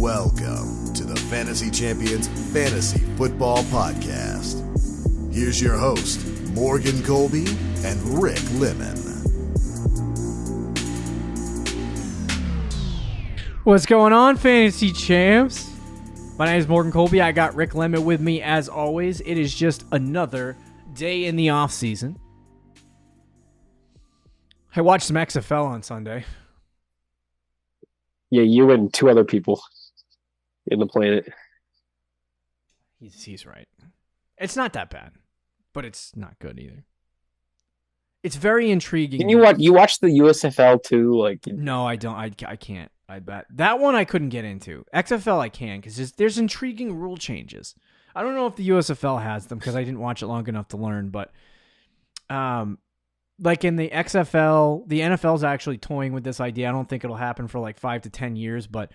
Welcome to the Fantasy Champions Fantasy Football Podcast. Here's your host, Morgan Colby and Rick Lemon. What's going on, Fantasy Champs? My name is Morgan Colby. I got Rick Lemon with me as always. It is just another day in the offseason. I watched some XFL on Sunday. Yeah, you and two other people in the planet. He's right. It's not that bad, but it's not good either. It's very intriguing. Can you watch the USFL too? No, I don't. I can't. I bet that one I couldn't get into. XFL I can because there's intriguing rule changes. I don't know if the USFL has them because I didn't watch it long enough to learn. But, like in the XFL, the NFL's actually toying with this idea. I don't think it'll happen for like 5 to 10 years, but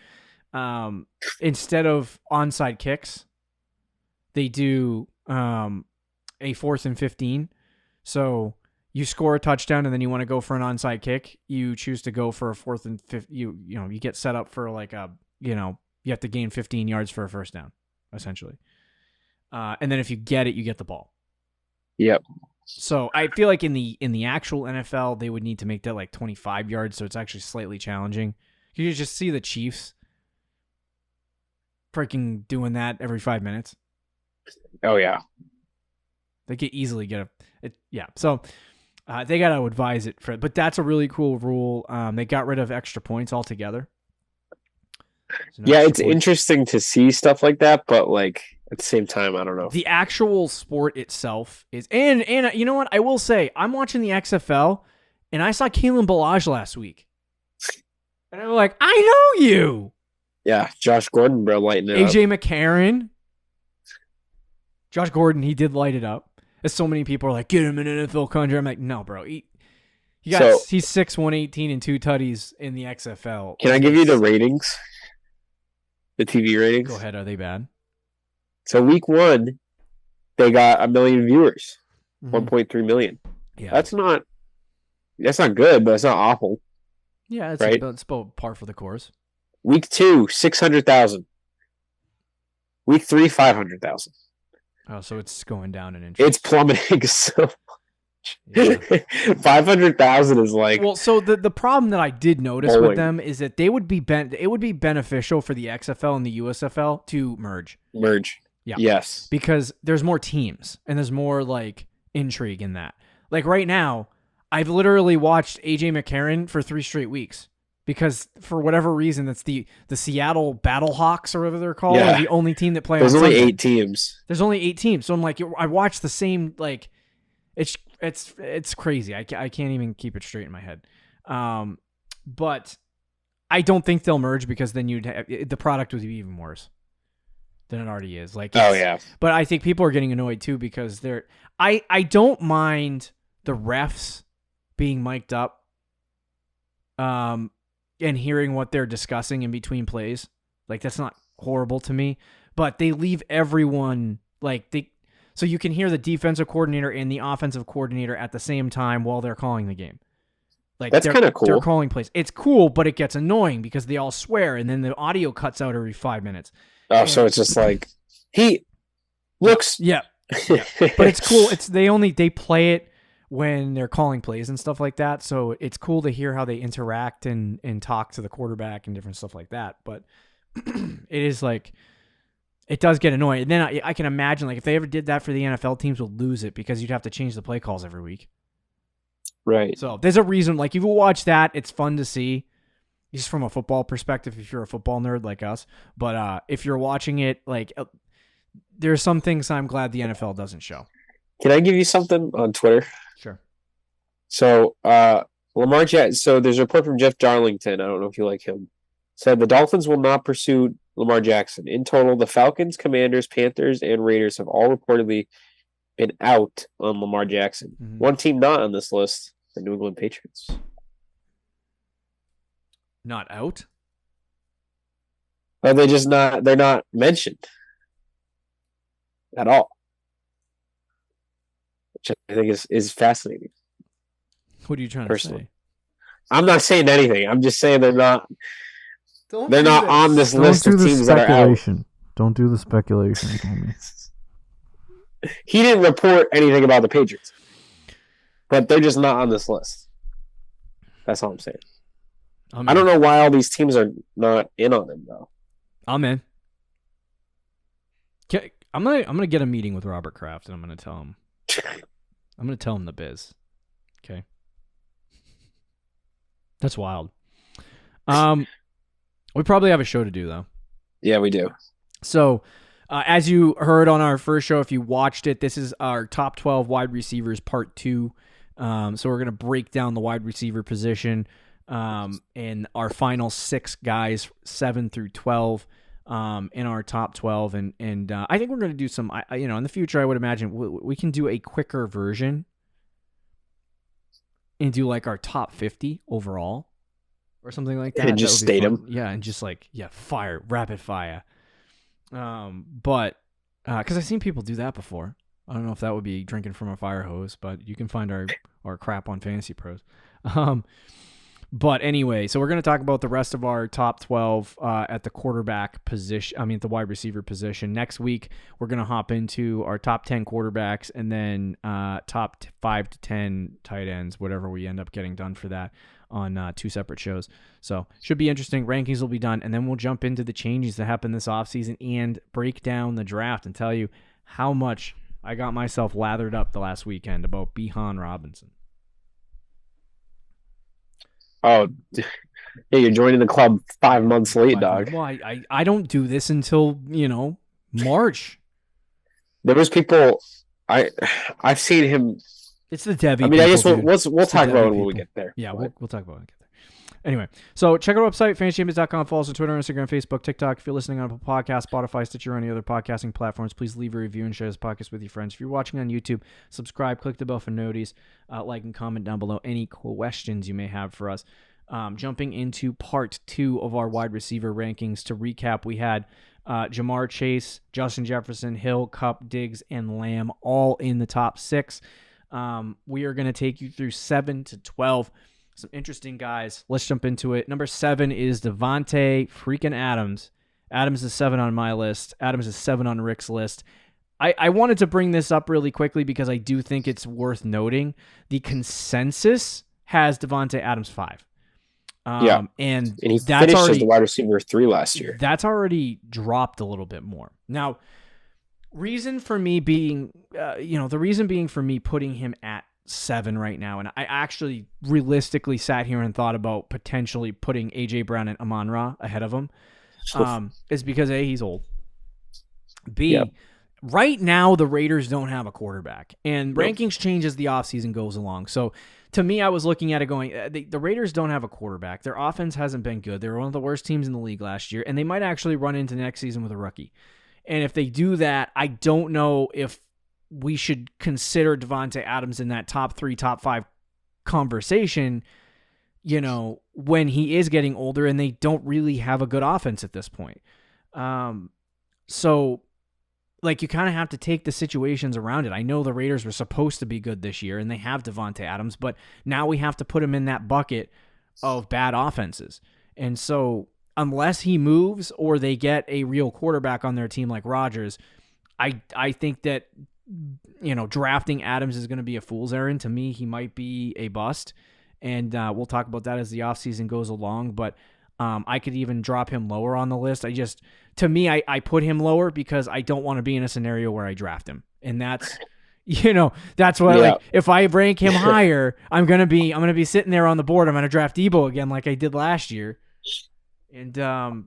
instead of onside kicks, they do a 4th and 15. So you score a touchdown and then you want to go for an onside kick. You choose to go for a 4th and 5. You get set up for you have to gain 15 yards for a first down, essentially. And then if you get it, you get the ball. Yep. So I feel like in the actual NFL, they would need to make that like 25 yards. So it's actually slightly challenging. You just see the Chiefs freaking doing that every 5 minutes. Oh yeah. They could easily get yeah. So they got to advise it but that's a really cool rule. They got rid of extra points altogether. Yeah, it's interesting to see stuff like that, but at the same time, I don't know. The actual sport itself is, and you know what? I will say, I'm watching the XFL, and I saw Kalen Ballage last week, and I'm like, I know you. Yeah, Josh Gordon, bro, lighting it up. AJ McCarron. Josh Gordon, he did light it up. As so many people are like, get him in NFL country. I'm like, no, bro. He's 6'1", 118, and 2 tutties in the XFL. Can I give you the ratings? The TV ratings? Go ahead. Are they bad? So week 1, they got 1 million viewers, 1.3 million. Yeah, that's not good, but it's not awful. Yeah, it's right? It's about par for the course. Week 2, 600,000. Week 3, 500,000. Oh, so it's going down an inch. It's plummeting so much. Yeah. 500,000 is well. So the problem that I did notice bowling. with them is that they would be it would be beneficial for the XFL and the USFL to merge. Yeah. Yes. Because there's more teams and there's more intrigue in that. Like right now, I've literally watched AJ McCarron for 3 straight weeks because for whatever reason, that's the Seattle Battlehawks or whatever they're called. Yeah. Are the only team that play. There's on only Sunday. 8 teams. There's only 8 teams. So I'm like, I watch the same It's crazy. I can't even keep it straight in my head. But I don't think they'll merge because then the product would be even worse than it already is. Oh yeah. But I think people are getting annoyed too because I don't mind the refs being mic'd up, and hearing what they're discussing in between plays. That's not horrible to me. But they leave everyone so you can hear the defensive coordinator and the offensive coordinator at the same time while they're calling the game. That's kind of cool. They're calling plays. It's cool, but it gets annoying because they all swear, and then the audio cuts out every 5 minutes. So it's just he looks. Yeah. But it's cool. They play it when they're calling plays and stuff like that. So it's cool to hear how they interact and talk to the quarterback and different stuff like that. But it is it does get annoying. And then I can imagine if they ever did that for the NFL, teams would lose it because you'd have to change the play calls every week. Right. So there's a reason. If you watch that, it's fun to see, just from a football perspective. If you're a football nerd like us, but if you're watching it, there's some things I'm glad the NFL doesn't show. Can I give you something on Twitter? Sure. So Lamar Jackson. So there's a report from Jeff Darlington. I don't know if you like him. Said the Dolphins will not pursue Lamar Jackson. In total, the Falcons, Commanders, Panthers, and Raiders have all reportedly been out on Lamar Jackson. Mm-hmm. One team not on this list, the New England Patriots. Not out? Well, they're not mentioned at all. Which I think is fascinating. What are you trying to say? I'm not saying anything. I'm just saying they're not. They're not on this list of teams that are out. Don't do the speculation, homie. He didn't report anything about the Patriots, but they're just not on this list. That's all I'm saying. I don't know why all these teams are not in on him though. I'm in. I'm gonna get a meeting with Robert Kraft and I'm gonna tell him. I'm gonna tell him the biz. Okay. That's wild. We probably have a show to do though. Yeah, we do. So, as you heard on our first show, if you watched it, this is our top 12 wide receivers part 2. So we're going to break down the wide receiver position and our final 6 guys, 7 through 12, in our top 12. And I think we're going to do some, in the future, I would imagine we can do a quicker version and do like our top 50 overall or something like that. And just state them. Yeah, and just rapid fire. But because I've seen people do that before. I don't know if that would be drinking from a fire hose, but you can find our crap on Fantasy Pros. But anyway, so we're going to talk about the rest of our top 12 at the quarterback position. I mean, the wide receiver position. Next week, we're going to hop into our top 10 quarterbacks and then top 5 to 10 tight ends, whatever we end up getting done for that on 2 separate shows. So should be interesting. Rankings will be done, and then we'll jump into the changes that happened this offseason and break down the draft and tell you how much I got myself lathered up the last weekend about Bijan Robinson. Oh, yeah, you're joining the club 5 months late, dog. Well, I don't do this until, March. There was people, I've seen him. It's the Debbie. I mean, I guess we'll talk about it when we get there. Yeah, we'll talk about it when we get there. Anyway, so check our website, fantasychampions.com. Follow us on Twitter, Instagram, Facebook, TikTok. If you're listening on Apple Podcasts, Spotify, Stitcher, or any other podcasting platforms, please leave a review and share this podcast with your friends. If you're watching on YouTube, subscribe, click the bell for notice, like and comment down below any questions you may have for us. Jumping into part 2 of our wide receiver rankings. To recap, we had Jamar Chase, Justin Jefferson, Hill, Kupp, Diggs, and Lamb all in the top 6. We are going to take you through 7 to 12. Some interesting guys. Let's jump into it. Number 7 is Devontae freaking Adams. Adams is 7 on my list. Adams is 7 on Rick's list. I wanted to bring this up really quickly because I do think it's worth noting. The consensus has Devontae Adams 5. And he finished as the wide receiver 3 last year. That's already dropped a little bit more. Now, reason for me being, the reason being for me putting him at 7 right now, and I actually realistically sat here and thought about potentially putting A.J. Brown and Amon-Ra ahead of him, is because A, he's old. B, right now the Raiders don't have a quarterback, and rankings change as the offseason goes along. So to me, I was looking at it going, the Raiders don't have a quarterback. Their offense hasn't been good. They were one of the worst teams in the league last year, and they might actually run into next season with a rookie. And if they do that, I don't know if we should consider Devontae Adams in that top 3, top 5 conversation, when he is getting older and they don't really have a good offense at this point. So, you kind of have to take the situations around it. I know the Raiders were supposed to be good this year and they have Devontae Adams, but now we have to put him in that bucket of bad offenses. And so unless he moves or they get a real quarterback on their team like Rodgers, I think that drafting Adams is going to be a fool's errand. To me, he might be a bust, and we'll talk about that as the offseason goes along, but I could even drop him lower on the list. I put him lower because I don't want to be in a scenario where I draft him, and that's that's why if I rank him higher, I'm gonna be sitting there on the board. I'm gonna draft Debo again like I did last year, and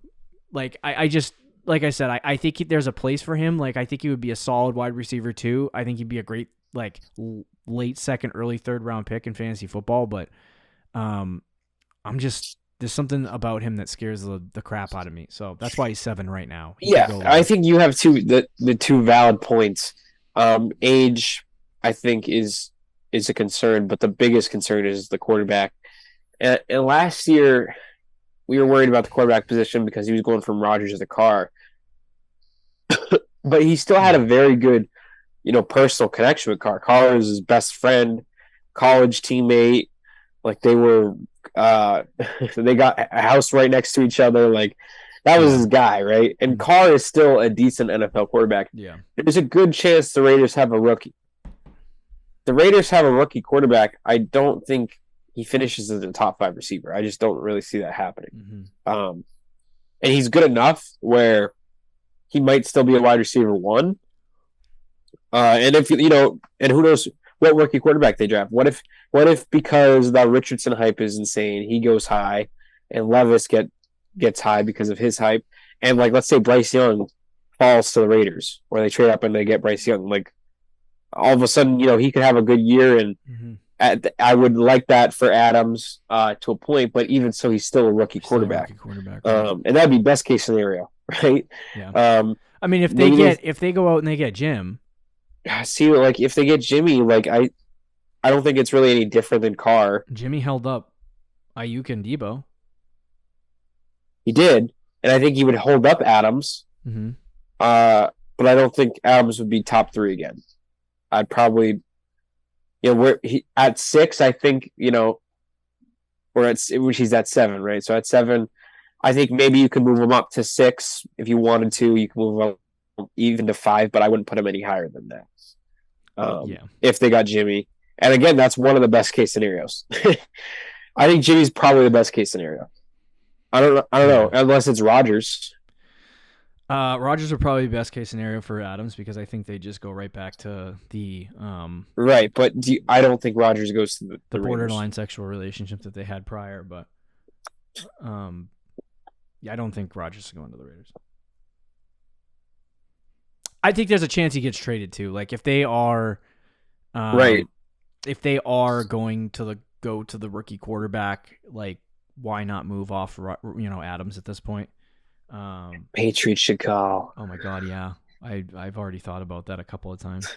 like I said, I think there's a place for him. I think he would be a solid wide receiver too. I think he'd be a great late second, early third round pick in fantasy football. But there's something about him that scares the crap out of me. So that's why he's 7 right now. I think you have the 2 valid points. Age, I think, is a concern, but the biggest concern is the quarterback. And last year, we were worried about the quarterback position because he was going from Rodgers to Carr. But he still had a very good, personal connection with Carr. Carr was his best friend, college teammate. They were They got a house right next to each other. Like that was his guy, right? And Carr is still a decent NFL quarterback. Yeah. There's a good chance the Raiders have a rookie. The Raiders have a rookie quarterback. I don't think he finishes as a top 5 receiver. I just don't really see that happening. And he's good enough where he might still be a wide receiver 1. And if and who knows what rookie quarterback they draft? What if because the Richardson hype is insane, he goes high, and Levis gets high because of his hype, and like let's say Bryce Young falls to the Raiders, or they trade up and they get Bryce Young, like all of a sudden he could have a good year, and I would like that for Adams to a point, but even so, he's still a rookie quarterback. And that'd be best case scenario, right? Yeah. I mean, if they go out and they get Jim. See, like if they get Jimmy, like I don't think it's really any different than Carr. Jimmy held up Ayuk and Debo. He did, and I think he would hold up Adams. But I don't think Adams would be top 3 again. I'd probably, at 6. I think which he's at 7, right? So at 7, I think maybe you can move him up to 6 if you wanted to. You can move him up even to 5, but I wouldn't put him any higher than that. If they got Jimmy, and again, that's one of the best case scenarios. I think Jimmy's probably the best case scenario. I don't know, unless it's Rodgers. Rodgers would probably be best case scenario for Adams because I think they just go right back to the right. But I don't think Rodgers goes to the borderline sexual relationship that they had prior. But I don't think Rodgers is going to the Raiders. I think there's a chance he gets traded too. Like if they are, right, if they are going to go to the rookie quarterback, like why not move off Adams at this point? Patriots should call. Oh my God, yeah. I've already thought about that a couple of times.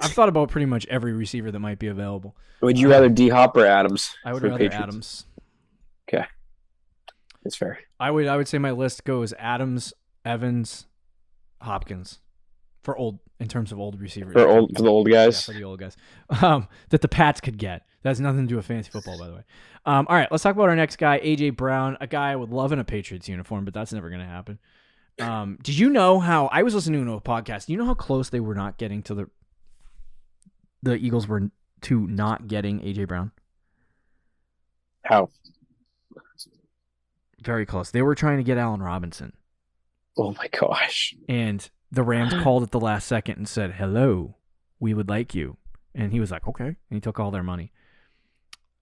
I've thought about pretty much every receiver that might be available. Would you rather D Hop or Adams? I would rather Patriots? Adams. Okay, that's fair. I would say my list goes Adams, Evans, Hopkins. In terms of old receivers. For the old guys? Yeah, for the old guys. That the Pats could get. That has nothing to do with fantasy football, by the way. All right, let's talk about our next guy, A.J. Brown, a guy I would love in a Patriots uniform, but that's never going to happen. Did you know how – I was listening to a podcast. Do you know how close they were not getting to the Eagles were to not getting A.J. Brown? How? Very close. They were trying to get Allen Robinson. Oh, my gosh. And – the Rams called at the last second and said, "Hello, we would like you," and he was like, "Okay," and he took all their money.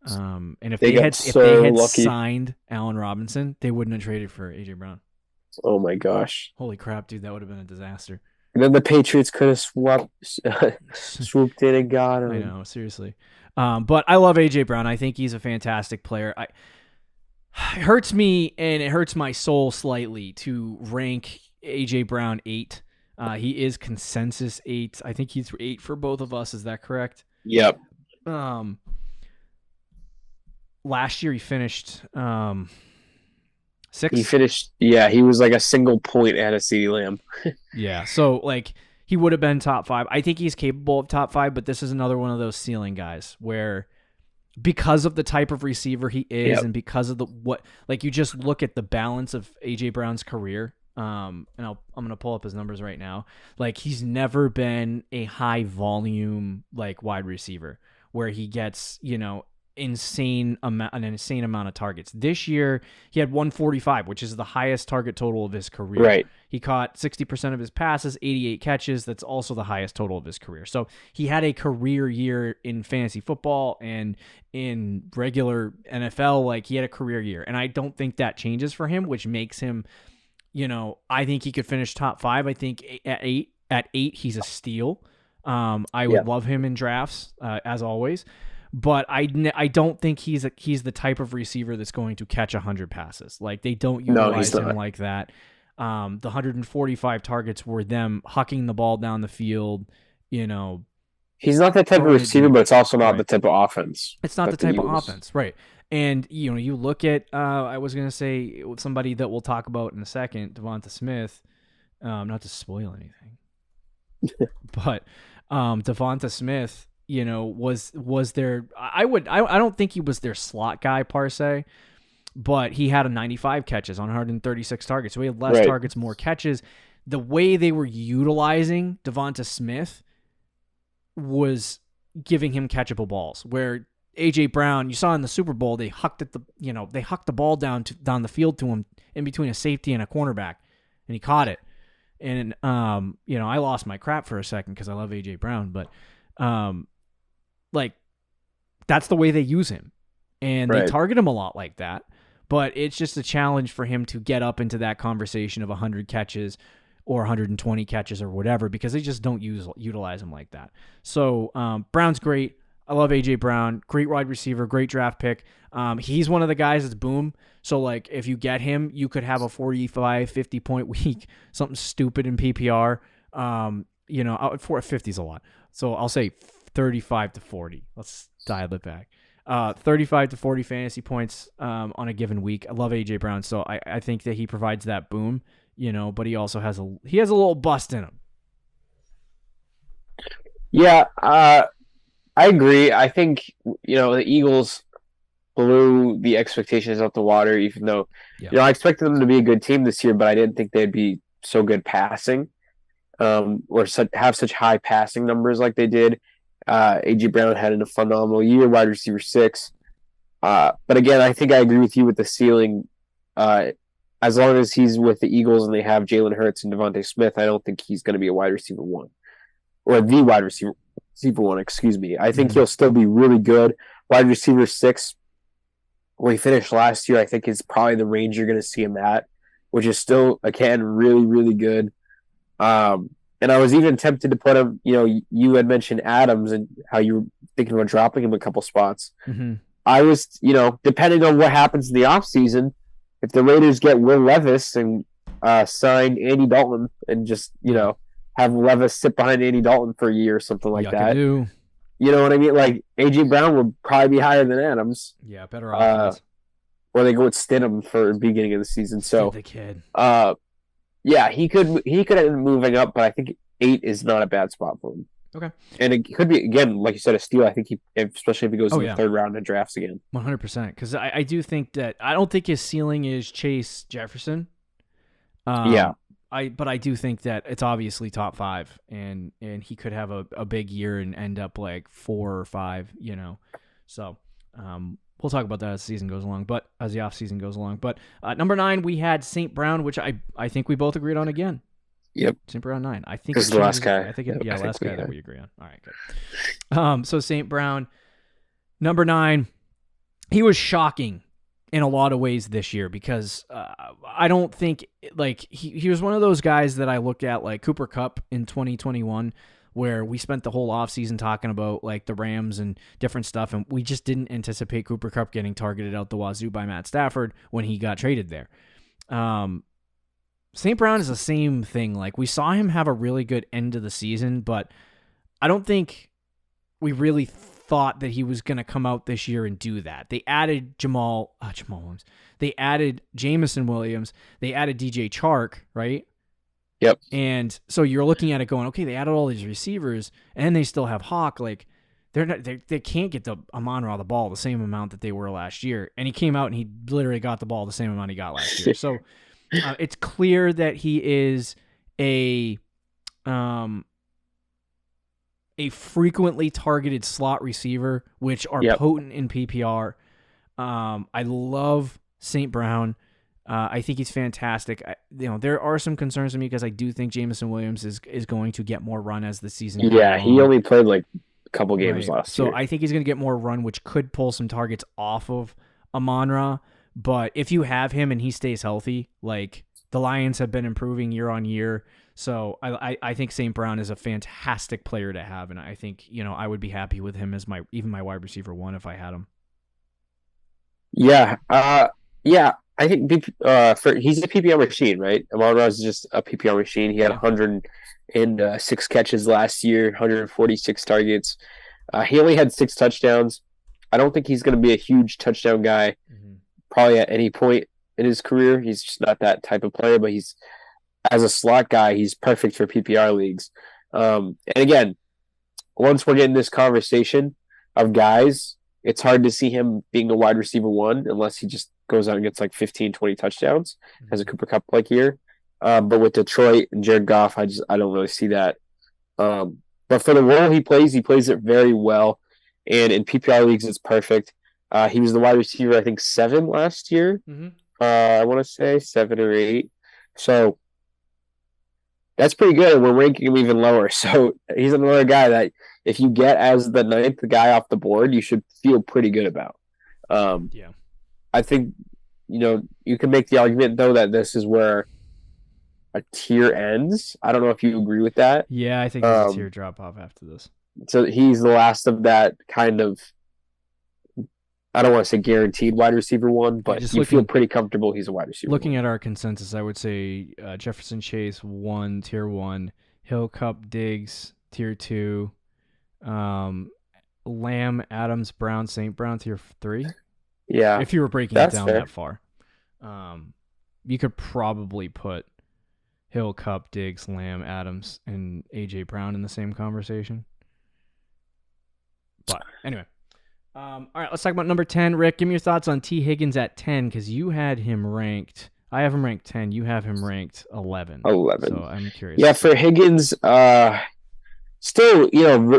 And if they had signed Allen Robinson, they wouldn't have traded for AJ Brown. Oh my gosh! Holy crap, dude, that would have been a disaster. And then the Patriots could have swooped in and got him. I know, seriously. But I love AJ Brown. I think he's a fantastic player. It hurts me and it hurts my soul slightly to rank AJ Brown 8. He is consensus 8. I think he's 8 for both of us. Is that correct? Yep. Last year he finished 6. He finished, he was like a single point ahead of CeeDee Lamb. Yeah, so like he would have been top 5. I think he's capable of top 5, but this is another one of those ceiling guys where because of the type of receiver he is and because of you just look at the balance of AJ Brown's career. And I'm going to pull up his numbers right now. Like he's never been a high volume like wide receiver where he gets, an insane amount of targets. This year he had 145, which is the highest target total of his career. Right. He caught 60% of his passes, 88 catches. That's also the highest total of his career. So he had a career year in fantasy football and in regular NFL. Like he had a career year, and I don't think that changes for him, which makes him, I think he could finish top 5. I think at 8, he's a steal. I would love him in drafts, as always. But I don't think he's the type of receiver that's going to catch 100 passes. Like they don't utilize him like that. The 145 targets were them hucking the ball down the field. He's not that type of receiver, but it's also not the type of offense. It's not the type of offense, right? And you look at I was gonna say somebody that we'll talk about in a second, Devonta Smith. Not to spoil anything, but Devonta Smith. was their. I don't think he was their slot guy per se, but he had a 95 catches on 136 targets. So he had less targets, more catches. The way they were utilizing Devonta Smith was giving him catchable balls. Where AJ Brown, you saw in the Super Bowl, they hucked the ball down the field to him in between a safety and a cornerback, and he caught it. And I lost my crap for a second because I love AJ Brown, but that's the way they use him, and they target him a lot like that. But it's just a challenge for him to get up into that conversation of 100 catches or 120 catches or whatever, because they just don't utilize him like that. So Brown's great. I love A.J. Brown. Great wide receiver, great draft pick. He's one of the guys that's boom. So, if you get him, you could have a 45, 50-point week, something stupid in PPR. 50 is a lot. So I'll say 35 to 40. Let's dial it back. 35 to 40 fantasy points on a given week. I love A.J. Brown, so I think that he provides that boom, but he also has a little bust in him. Yeah, I agree. I think, the Eagles blew the expectations out the water, even though, I expected them to be a good team this year, but I didn't think they'd be so good passing, or have such high passing numbers like they did. A.J. Brown had a phenomenal year, wide receiver 6. But again, I think I agree with you with the ceiling. As long as he's with the Eagles and they have Jalen Hurts and Devontae Smith, I don't think he's going to be a wide receiver 1. Or the wide receiver 1, excuse me. I think he'll still be really good. Wide receiver 6, where he finished last year, I think is probably the range you're going to see him at, which is still, again, really, really good. And I was even tempted to put him, you had mentioned Adams and how you were thinking about dropping him a couple spots. Mm-hmm. I was, depending on what happens in the offseason, if the Raiders get Will Levis and sign Andy Dalton and just, have Levis sit behind Andy Dalton for a year or something like that. You know what I mean? Like, A.J. Brown would probably be higher than Adams. Yeah, better offense. Or they go with Stidham for the beginning of the season. So, the kid. Yeah, he could end up moving up, but I think 8 is not a bad spot for him. Okay. And it could be, again, like you said, a steal. I think especially if he goes in the third round and drafts again. 100%. Because I do think that I don't think his ceiling is Chase Jefferson. But I do think that it's obviously top 5, and he could have a big year and end up like 4 or 5. So we'll talk about that as the season goes along, but as the offseason goes along. But number 9, we had St. Brown, which I think we both agreed on again. Yep. St. Brown 9. I think this is the last guy. Last guy that we agree on. All right, good. So St. Brown, number 9, he was shocking in a lot of ways this year because I don't think he was one of those guys that I look at like Cooper Kupp in 2021, where we spent the whole offseason talking about like the Rams and different stuff, and we just didn't anticipate Cooper Kupp getting targeted out the wazoo by Matt Stafford when he got traded there. St. Brown is the same thing. Like, we saw him have a really good end of the season, but I don't think we really thought that he was going to come out this year and do that. They added Jamal Williams. They added Jameson Williams. They added DJ Chark, right? Yep. And so you're looking at it going, okay, they added all these receivers, and they still have Hawk. Like, they can't get the Amon-Ra the ball the same amount that they were last year. And he came out and he literally got the ball the same amount he got last year. So it's clear that he is a frequently targeted slot receiver, which are potent in PPR. I love St. Brown. I think he's fantastic. There are some concerns to me because I do think Jameson Williams is going to get more run as the season goes on. He only played like a couple games last year. So I think he's going to get more run, which could pull some targets off of Amon-Ra. But if you have him and he stays healthy, like the Lions have been improving year on year. So I think St. Brown is a fantastic player to have. And I think, I would be happy with him as my wide receiver 1 if I had him. Yeah. I think he's a PPR machine, right? Amon-Ra is just a PPR machine. He had 106 catches last year, 146 targets. He only had 6 touchdowns. I don't think he's going to be a huge touchdown guy probably at any point in his career. He's just not that type of player, but as a slot guy, he's perfect for PPR leagues. And again, once we're getting this conversation of guys, it's hard to see him being a wide receiver one unless he just goes out and gets like 15, 20 touchdowns as a Cooper Kupp like year. But with Detroit and Jared Goff, I don't really see that. But for the role he plays it very well. And in PPR leagues, it's perfect. He was the wide receiver, I think, 7 last year. Mm-hmm. I want to say 7 or 8. So that's pretty good. We're ranking him even lower. So he's another guy that if you get as the 9th guy off the board, you should feel pretty good about. Yeah. I think, you can make the argument, though, that this is where a tier ends. I don't know if you agree with that. Yeah, I think there's a tier drop off after this. So he's the last of that kind of, I don't want to say guaranteed wide receiver one, but you feel pretty comfortable he's a wide receiver. Looking at our consensus, I would say Jefferson Chase 1, tier 1, Hill, Kupp, Diggs, tier 2, Lamb, Adams, Brown, St. Brown, tier 3. Yeah. If you were breaking it down that far. You could probably put Hill, Kupp, Diggs, Lamb, Adams, and A.J. Brown in the same conversation. But anyway. All right, let's talk about number 10. Rick, give me your thoughts on T. Higgins at 10 because you had him ranked. I have him ranked 10. You have him ranked 11. 11. So I'm curious. Yeah, for Higgins, still,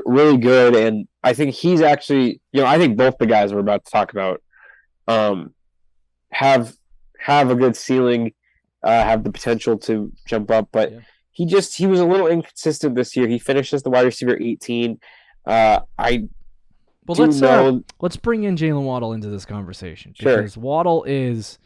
really good. And I think he's actually, I think both the guys we're about to talk about have a good ceiling, have the potential to jump up. But he was a little inconsistent this year. He finished as the wide receiver 18. Let's bring in Jalen Waddle into this conversation because Waddle is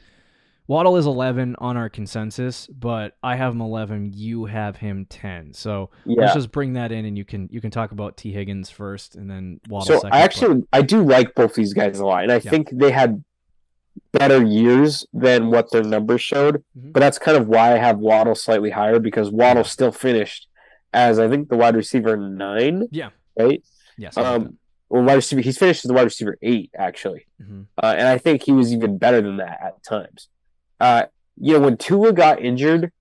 11 on our consensus, but I have him 11. You have him 10. So let's just bring that in, and you can talk about T. Higgins first, and then Waddle second. So I do like both these guys a lot, and I think they had better years than what their numbers showed. Mm-hmm. But that's kind of why I have Waddle slightly higher because Waddle still finished as I think the wide receiver 9. Yeah. Right. Yes. Wide receiver, he's finished as the wide receiver 8 actually, and I think he was even better than that at times. When Tua got injured,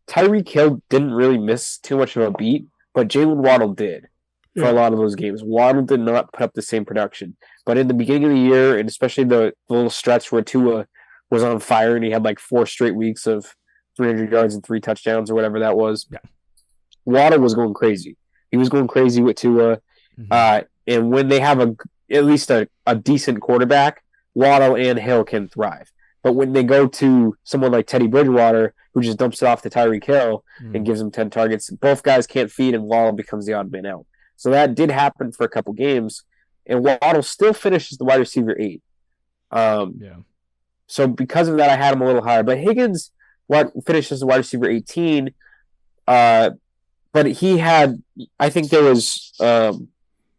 Tyreek Hill didn't really miss too much of a beat, but Jalen Waddle did for a lot of those games. Waddle did not put up the same production, but in the beginning of the year, and especially the little stretch where Tua was on fire and he had like 4 straight weeks of 300 yards and 3 touchdowns or whatever that was, Waddle was going crazy. He was going crazy with Tua. And when they have at least a decent quarterback, Waddle and Hill can thrive. But when they go to someone like Teddy Bridgewater, who just dumps it off to Tyreek Hill and gives him 10 targets, both guys can't feed, and Waddle becomes the odd man out. So that did happen for a couple games, and Waddle still finishes the wide receiver 8. So because of that, I had him a little higher. But Higgins finishes the wide receiver 18, but he had, I think there was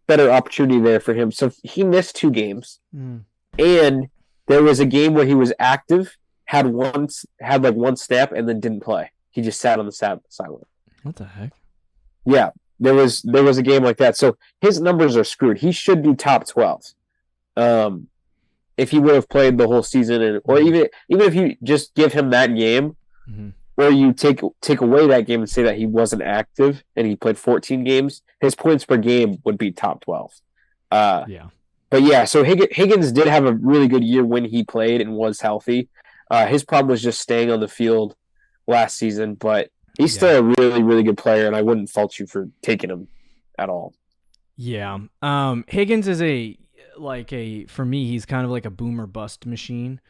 better opportunity there for him. So he missed 2 games, and there was a game where he was active, had one snap, and then didn't play. He just sat on the sideline. What the heck? Yeah, there was a game like that. So his numbers are screwed. He should be top 12. If he would have played the whole season, or even if you just give him that game, where you take away that game and say that he wasn't active and he played 14 games, his points per game would be top 12. But yeah, so Higgins did have a really good year when he played and was healthy. His problem was just staying on the field last season, but he's still a really, really good player, and I wouldn't fault you for taking him at all. Yeah. Higgins is for me, he's kind of like a boomer bust machine.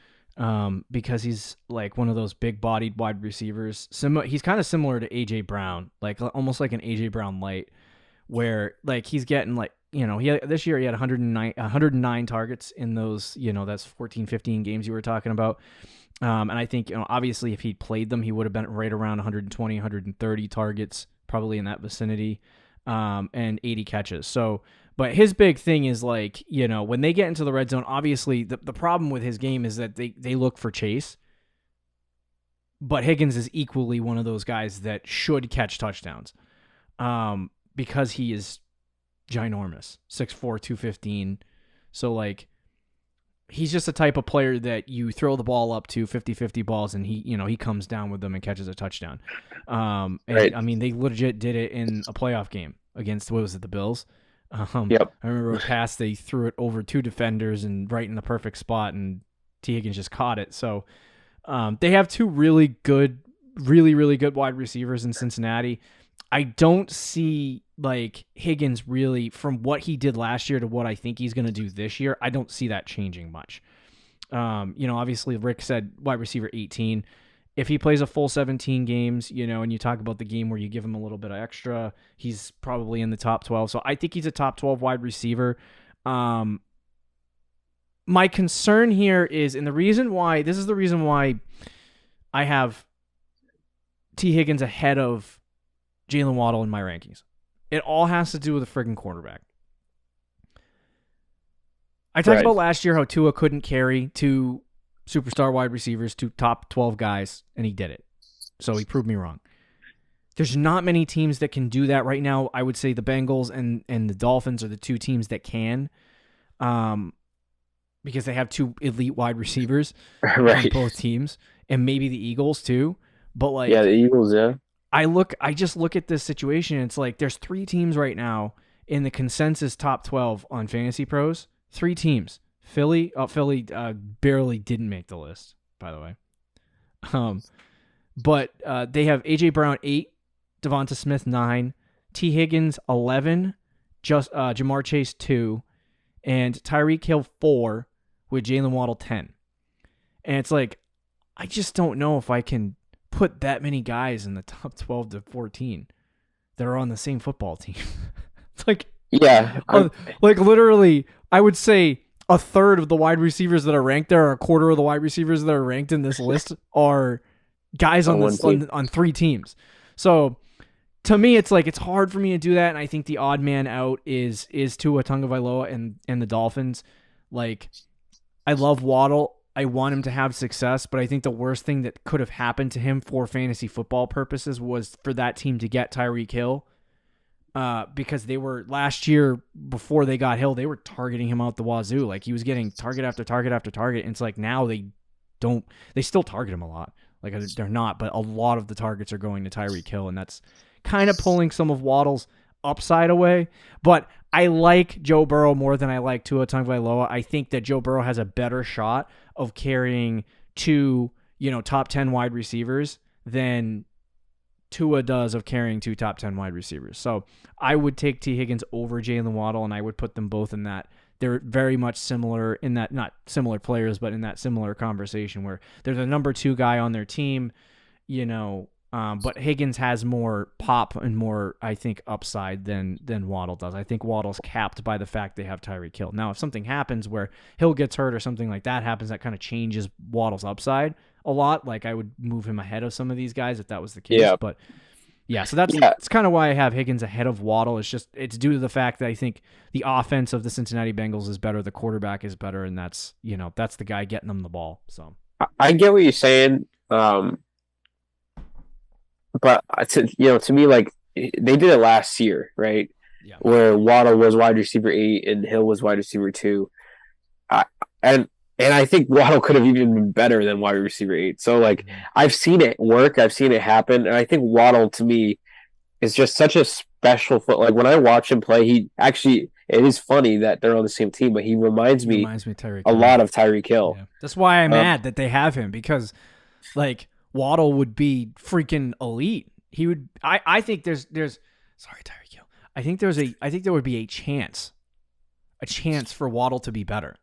Because he's like one of those big-bodied wide receivers. He's kind of similar to A.J. Brown, like almost like an A.J. Brown light, where like he's getting this year he had 109 targets in those, that's 14, 15 games you were talking about. And I think, obviously if he'd played them, he would have been right around 120, 130 targets, probably in that vicinity, and 80 catches. So, but his big thing is when they get into the red zone, obviously the problem with his game is that they look for chase. But Higgins is equally one of those guys that should catch touchdowns because he is ginormous, 6'4", 215. So he's just the type of player that you throw the ball up to 50-50 balls and he comes down with them and catches a touchdown. And, right. I mean, they legit did it in a playoff game against, what was it, the Bills? Yep. I remember a pass they threw it over 2 defenders and right in the perfect spot, and T. Higgins just caught it. So they have 2 really good wide receivers in Cincinnati. I don't see like Higgins really, from what he did last year to what I think he's going to do this year, I don't see that changing much. Obviously Rick said wide receiver 18. If he plays a full 17 games, and you talk about the game where you give him a little bit of extra, he's probably in the top 12. So I think he's a top 12 wide receiver. My concern here is, and this is the reason why I have T. Higgins ahead of Jalen Waddle in my rankings. It all has to do with the friggin' quarterback. I talked about last year how Tua couldn't carry 2 superstar wide receivers, 2 top 12 guys, and he did it. So he proved me wrong. There's not many teams that can do that right now. I would say the Bengals and the Dolphins are the 2 teams that can, because they have 2 elite wide receivers on both teams, and maybe the Eagles too. But the Eagles, yeah. I just look at this situation, and it's like there's 3 teams right now in the consensus top 12 on Fantasy Pros. 3 teams. Philly barely didn't make the list, by the way. But they have A.J. Brown 8, Devonta Smith 9, T. Higgins 11, Jamar Chase 2, and Tyreek Hill 4 with Jalen Waddle 10. And it's like, I just don't know if I can put that many guys in the top 12 to 14 that are on the same football team. It's like, yeah, like literally, I would say a third of the wide receivers that are ranked there, or a quarter of the wide receivers that are ranked in this list are guys on 3 teams. So to me, it's like, it's hard for me to do that. And I think the odd man out is Tua Tagovailoa and the Dolphins. Like, I love Waddle. I want him to have success, but I think the worst thing that could have happened to him for fantasy football purposes was for that team to get Tyreek Hill. Because they were, last year before they got Hill, they were targeting him out the wazoo. Like, he was getting target after target after target. And it's like, now they still target him a lot. Like, they're not, but a lot of the targets are going to Tyreek Hill, and that's kind of pulling some of Waddle's upside away. But I like Joe Burrow more than I like Tua Tagovailoa. I think that Joe Burrow has a better shot of carrying 2, top 10 wide receivers than Tua does of carrying 2 top 10 wide receivers. So I would take T. Higgins over Jalen Waddle, and I would put them both in that. They're very much similar in that, not similar players, but in that similar conversation where they're the number 2 guy on their team, but Higgins has more pop and more, I think, upside than Waddle does. I think Waddle's capped by the fact they have Tyreek Hill. Now, if something happens where Hill gets hurt or something like that happens, that kind of changes Waddle's upside a lot. Like, I would move him ahead of some of these guys if that was the case. Yeah. But yeah, so that's kind of why I have Higgins ahead of Waddle. It's due to the fact that I think the offense of the Cincinnati Bengals is better, the quarterback is better, and that's the guy getting them the ball. So I get what you're saying. But to me, like, they did it last year, right? Yeah. Where Waddle was wide receiver 8 and Hill was wide receiver 2. And I think Waddle could have even been better than wide receiver 8. So, like, I've seen it work. I've seen it happen. And I think Waddle, to me, is just such a special foot. Like, when I watch him play, it is funny that they're on the same team, but he reminds me a lot of Tyreek Hill. Yeah. That's why I'm mad that they have him, because, like, Waddle would be freaking elite. He would. I think there's. Sorry, Tyreek Hill. I think there would be a chance for Waddle to be better.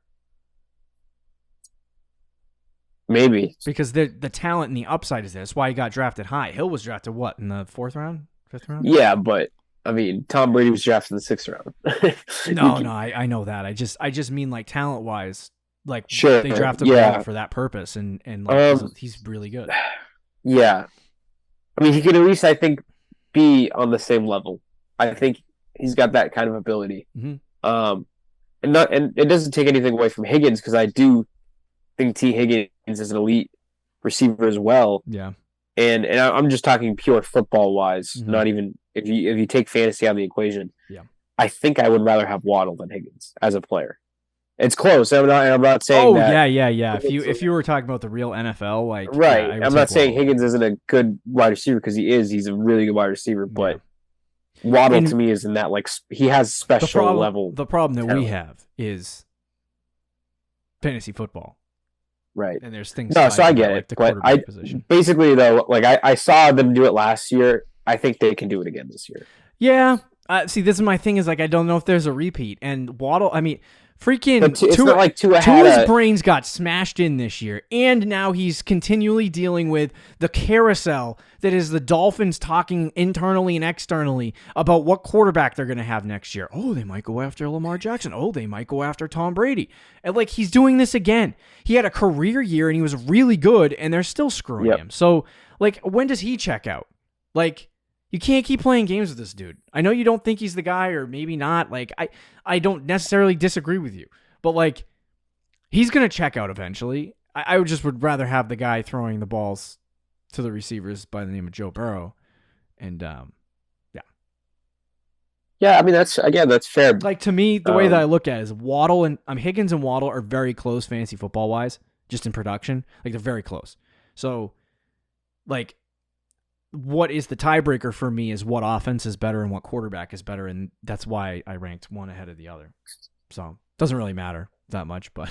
Maybe because the talent and the upside is there. That's why he got drafted high. Hill was drafted what, in the 4th round, 5th round? Yeah, but I mean, Tom Brady was drafted in the 6th round. No, I know that. I just mean, like, talent wise, like, sure, they drafted him for that purpose, and like, he's really good. Yeah, I mean, he could at least, I think, be on the same level. I think he's got that kind of ability. Mm-hmm. And it doesn't take anything away from Higgins, because I do think T. Higgins is an elite receiver as well. Yeah. And I'm just talking pure football wise, mm-hmm. not even if you take fantasy out of the equation. Yeah. I think I would rather have Waddle than Higgins as a player. It's close. I'm not saying that. Oh, yeah. If you were talking about the real NFL, like, right. Yeah, I'm not saying Higgins isn't a good wide receiver, because he is. He's a really good wide receiver, but Waddle And to me is in that he has special level. The problem that we talent. have is fantasy football. Right. And there's things. No, so I get like it. the But quarterback position. basically though, I saw them do it last year. I think they can do it again this year. Yeah. See, this is my thing. Is I don't know if there's a repeat. And Waddle. I mean, freaking. It's not like Tua Tua's brains got smashed in this year, and now he's continually dealing with the carousel that is the Dolphins talking internally and externally about what quarterback they're going to have next year. Oh, they might go after Lamar Jackson. Oh, they might go after Tom Brady. And he's doing this again. He had a career year and he was really good, and they're still screwing him. So, when does he check out? You can't keep playing games with this dude. I know you don't think he's the guy, or maybe not. I don't necessarily disagree with you, but he's gonna check out eventually. I would rather have the guy throwing the balls to the receivers by the name of Joe Burrow, and yeah. I mean, that's fair. To me, the way that I look at it is Waddle and Higgins and Waddle are very close fantasy football wise, just in production. They're very close. So, what is the tiebreaker for me is what offense is better and what quarterback is better, and that's why I ranked one ahead of the other. So it doesn't really matter that much, but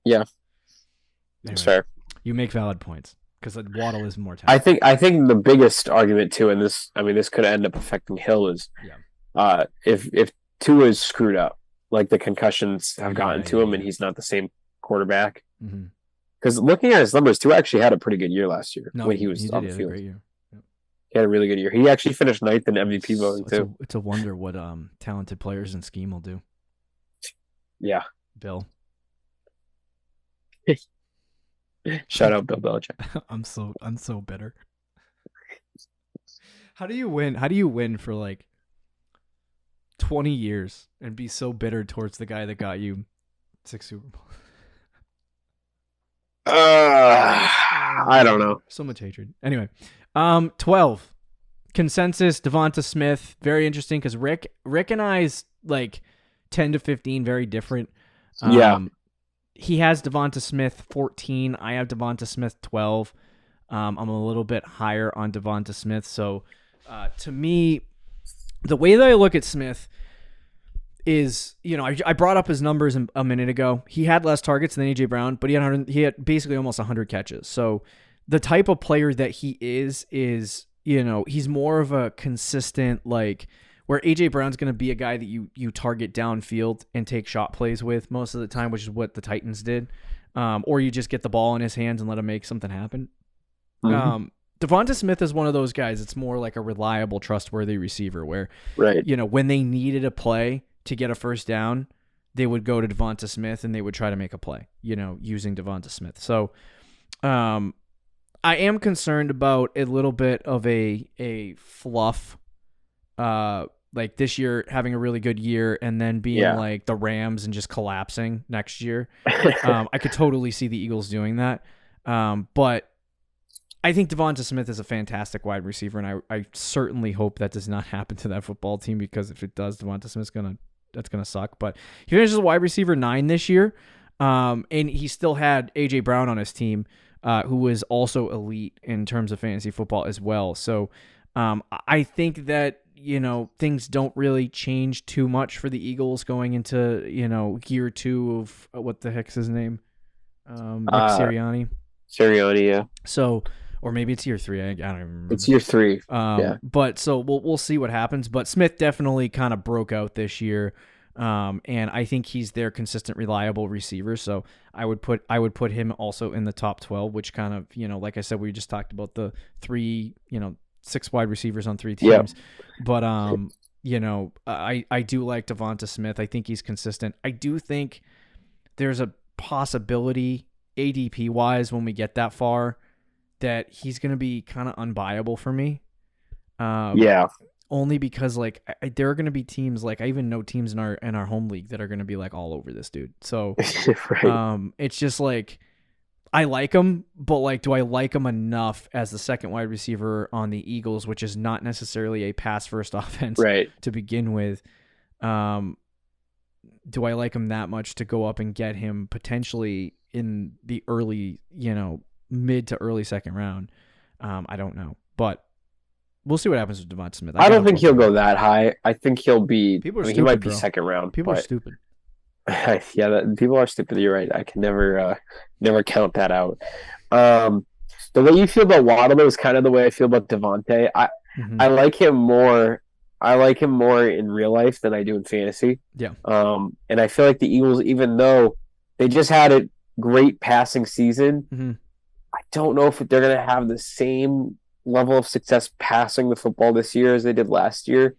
yeah, that's fair. You make valid points because Waddle is more talented. I think the biggest argument too, and this could end up affecting Hill is, if Tua is screwed up, the concussions have gotten to him, and he's not the same quarterback. Mm-hmm. Because looking at his numbers, Tua actually had a pretty good year last year when he was on the field. He had a really good year. He actually finished 9th in MVP voting too. It's a wonder what talented players in scheme will do. Yeah, Bill. Shout out Bill Belichick. I'm so bitter. How do you win? How do you win for 20 years and be so bitter towards the guy that got you 6 Super Bowls? I don't know. So much hatred. Anyway, 12 consensus. Devonta Smith, very interesting because Rick and I's 10 to 15, very different. He has Devonta Smith 14. I have Devonta Smith 12. I'm a little bit higher on Devonta Smith. So, to me, the way that I look at Smith is, I brought up his numbers a minute ago. He had less targets than A.J. Brown, but he had basically almost 100 catches. So the type of player that he is, he's more of a consistent, where A.J. Brown's going to be a guy that you target downfield and take shot plays with most of the time, which is what the Titans did. Or you just get the ball in his hands and let him make something happen. Mm-hmm. Devonta Smith is one of those guys. It's more like a reliable, trustworthy receiver where, when they needed a play to get a first down, they would go to Devonta Smith and they would try to make a play, using Devonta Smith. So, I am concerned about a little bit of a fluff, this year having a really good year and then being like the Rams and just collapsing next year. I could totally see the Eagles doing that. But I think Devonta Smith is a fantastic wide receiver, and I certainly hope that does not happen to that football team, because if it does, Devonta Smith's that's gonna suck. But he finishes a wide receiver 9 this year, and he still had A.J. Brown on his team, who was also elite in terms of fantasy football as well. So I think that things don't really change too much for the Eagles going into year 2 of what the heck's his name, Nick Sirianni. Sirianni, yeah. So. Or maybe it's year 3. I don't even remember. It's year 3. But so we'll see what happens. But Smith definitely kind of broke out this year, and I think he's their consistent, reliable receiver. So I would put him also in the top 12, which kind of like I said, we just talked about the 6 wide receivers on 3 teams. Yeah. But I do like Devonta Smith. I think he's consistent. I do think there's a possibility ADP wise when we get that far that he's going to be kind of unbuyable for me. Only because there are going to be teams, I even know teams in our home league that are going to be all over this dude. So right. It's just I like him, but do I like him enough as the second wide receiver on the Eagles, which is not necessarily a pass first offense to begin with. Do I like him that much to go up and get him potentially in the early, mid to early second round? I don't know, but We'll see what happens with Devonta Smith. I don't think he'll go that high. I think he'll be. People are he stupid, might be bro. second round. People are stupid. Yeah, people are stupid. You're right. I can never count that out. The way you feel about Waddle is kind of the way I feel about Devontae. I like him more. I like him more in real life than I do in fantasy. Yeah. And I feel like the Eagles, even though they just had a great passing season, I don't know if they're going to have the same level of success passing the football this year as they did last year.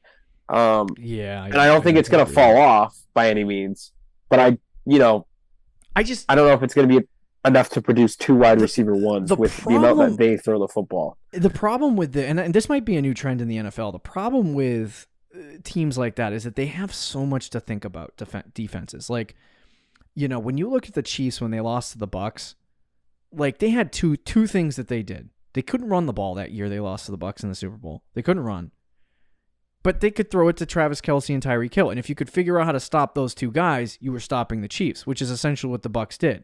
Yeah. And I don't think it's going to fall off by any means. But I don't know if it's going to be enough to produce two wide receiver ones with the amount that they throw the football. The problem with and this might be a new trend in the NFL. The problem with teams like that is that they have so much to think about defenses. Like, when you look at the Chiefs when they lost to the Bucs, like they had two things that they did. They couldn't run the ball that year. They lost to the Bucs in the Super Bowl. They couldn't run. But they could throw it to Travis Kelce and Tyreek Hill. And if you could figure out how to stop those two guys, you were stopping the Chiefs, which is essentially what the Bucs did.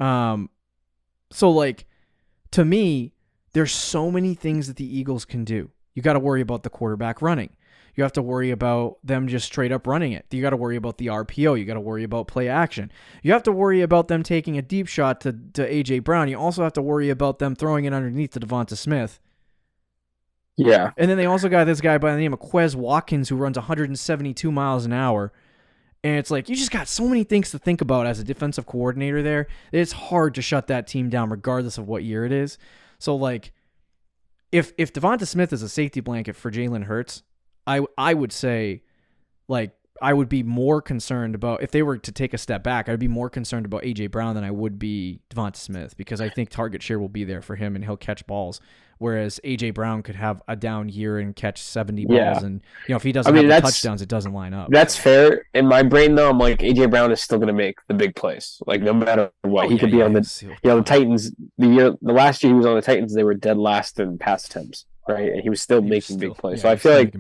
So like, to me, there's so many things that the Eagles can do. You got to worry about the quarterback running. You have to worry about them just straight up running it. You got to worry about the RPO. You got to worry about play action. You have to worry about them taking a deep shot to A.J. Brown. You also have to worry about them throwing it underneath to Devonta Smith. Yeah. And then they also got this guy by the name of Quez Watkins who runs 172 miles an hour. And it's like, you just got so many things to think about as a defensive coordinator there. It's hard to shut that team down regardless of what year it is. So, like, if Devonta Smith is a safety blanket for Jalen Hurts, I would say, like, I would be more concerned about, if they were to take a step back, I'd be more concerned about A.J. Brown than I would be Devonta Smith, because I think target share will be there for him and he'll catch balls. Whereas A.J. Brown could have a down year and catch 70 balls. And, if he doesn't have the touchdowns, it doesn't line up. That's fair. In my brain, though, I'm like, A.J. Brown is still going to make the big plays. Like, no matter what. He could be on the Titans. The last year he was on the Titans, they were dead last in pass attempts. Right, and he was still making big plays. So I feel like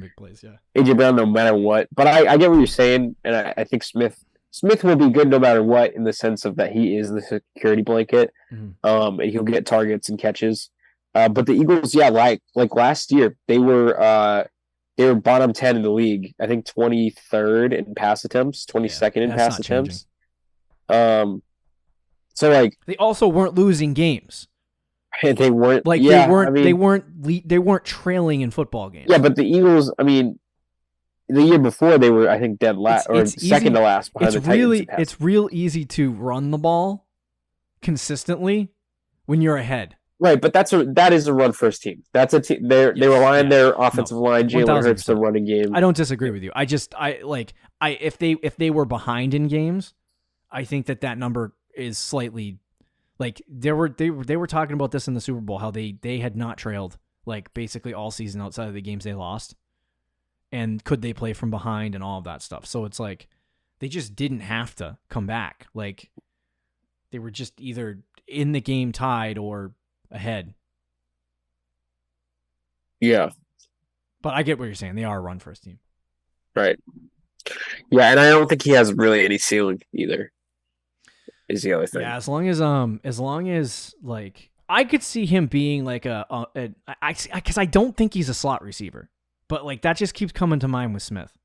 A.J. Brown, no matter what. But I get what you're saying, and I think Smith will be good no matter what, in the sense of that he is the security blanket, and he'll get targets and catches. But the Eagles, like last year, they were bottom 10 in the league. I think 23rd in pass attempts, 22nd in pass attempts. So like they also weren't losing games. They weren't like they weren't trailing in football games. Yeah, but the Eagles, I mean, the year before they were, I think, dead last or second to last behind the Titans. It's real easy to run the ball consistently when you're ahead. Right, but that is a run first team. That's a team. They rely on their offensive line. Jalen Hurts, the running game. I don't disagree with you. If they were behind in games, I think that number is slightly. Like they were talking about this in the Super Bowl, how they had not trailed like basically all season outside of the games they lost, and could they play from behind and all of that stuff. So it's like they just didn't have to come back. Like they were just either in the game tied or ahead. Yeah, but I get what you're saying. They are a run first team, right? Yeah, and I don't think he has really any ceiling either. Is the other thing. Yeah, as long as like I could see him being like because I don't think he's a slot receiver, but like that just keeps coming to mind with Smith.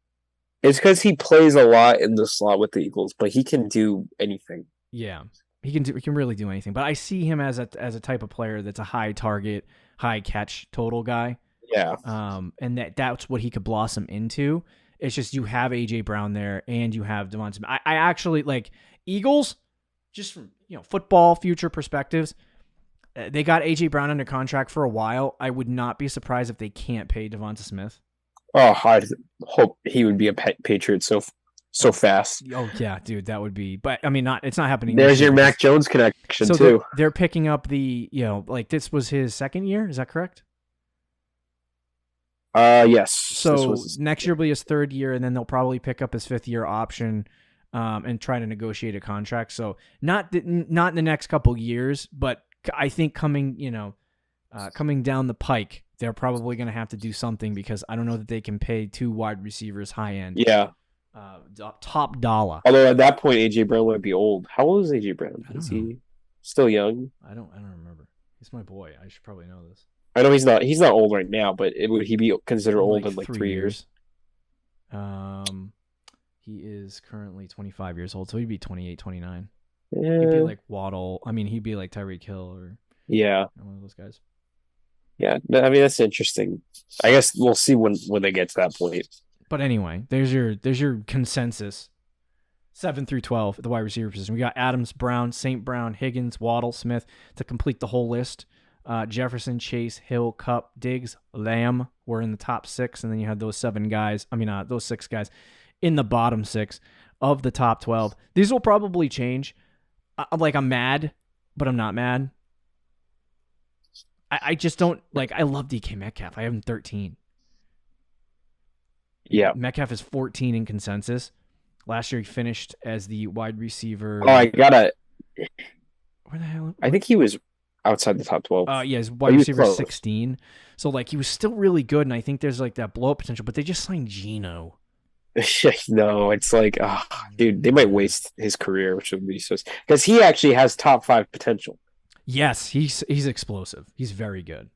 It's because he plays a lot in the slot with the Eagles, but he can do anything. Yeah, he can really do anything. But I see him as a type of player that's a high target, high catch total guy. Yeah. And that's what he could blossom into. It's just you have A.J. Brown there and you have Devonta Smith. I actually like Eagles. Just from football future perspectives, they got A.J. Brown under contract for a while. I would not be surprised if they can't pay Devonta Smith. Oh, I hope he would be a Patriot so fast. Oh yeah, dude, that would be. But I mean, it's not happening. There's your Mac Jones connection so too. They're picking up the like this was his second year. Is that correct? Yes. So next year will be his third year, and then they'll probably pick up his fifth year option. And try to negotiate a contract. So not in the next couple years, but I think coming down the pike, they're probably going to have to do something, because I don't know that they can pay two wide receivers high end. Yeah. Top dollar. Although at that point, A.J. Brown might be old. How old is A.J. Brown? Is he still young? I don't remember. He's my boy. I should probably know this. I know he's not old right now, but would he be considered old in like 3 years? He is currently 25 years old, so he'd be 28, 29. He'd be like Waddle. I mean, he'd be like Tyreek Hill or one of those guys. Yeah, I mean that's interesting. I guess we'll see when they get to that point. But anyway, there's your consensus. 7 through 12 at the wide receiver position. We got Adams, Brown, St. Brown, Higgins, Waddle, Smith to complete the whole list. Jefferson, Chase, Hill, Kupp, Diggs, Lamb were in the top 6, and then you had those 6 guys in the bottom 6 of the top 12. These will probably change. I'm mad, but I'm not mad. I just don't I love DK Metcalf. I have him 13. Yeah. Metcalf is 14 in consensus. Last year he finished as the wide receiver. Oh, I gotta. Where the hell? I think he was outside the top 12. Yeah, his wide receiver 16. So he was still really good, and I think there's that blow up potential. But they just signed Geno. No, it's dude, they might waste his career, which would be so. Because he actually has top 5 potential. Yes, he's explosive. He's very good.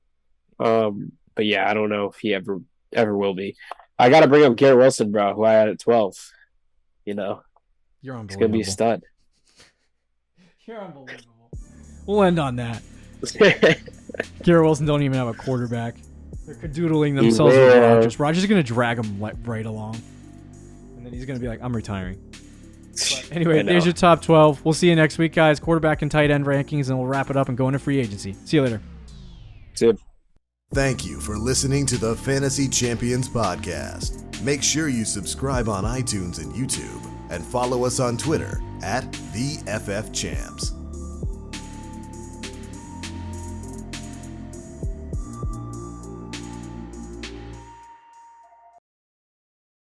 But yeah, I don't know if he ever will be. I got to bring up Garrett Wilson, bro, who I had at 12. You're unbelievable. It's gonna be a stud. You're unbelievable. We'll end on that. Garrett Wilson don't even have a quarterback. They're cadoodling themselves with Rodgers. Rodgers is gonna drag him right along, and then he's gonna be like, "I'm retiring." But anyway, there's your top 12. We'll see you next week, guys. Quarterback and tight end rankings, and we'll wrap it up and go into free agency. See you later. See you. Thank you for listening to the Fantasy Champions Podcast. Make sure you subscribe on iTunes and YouTube, and follow us on Twitter @TheFFChamps.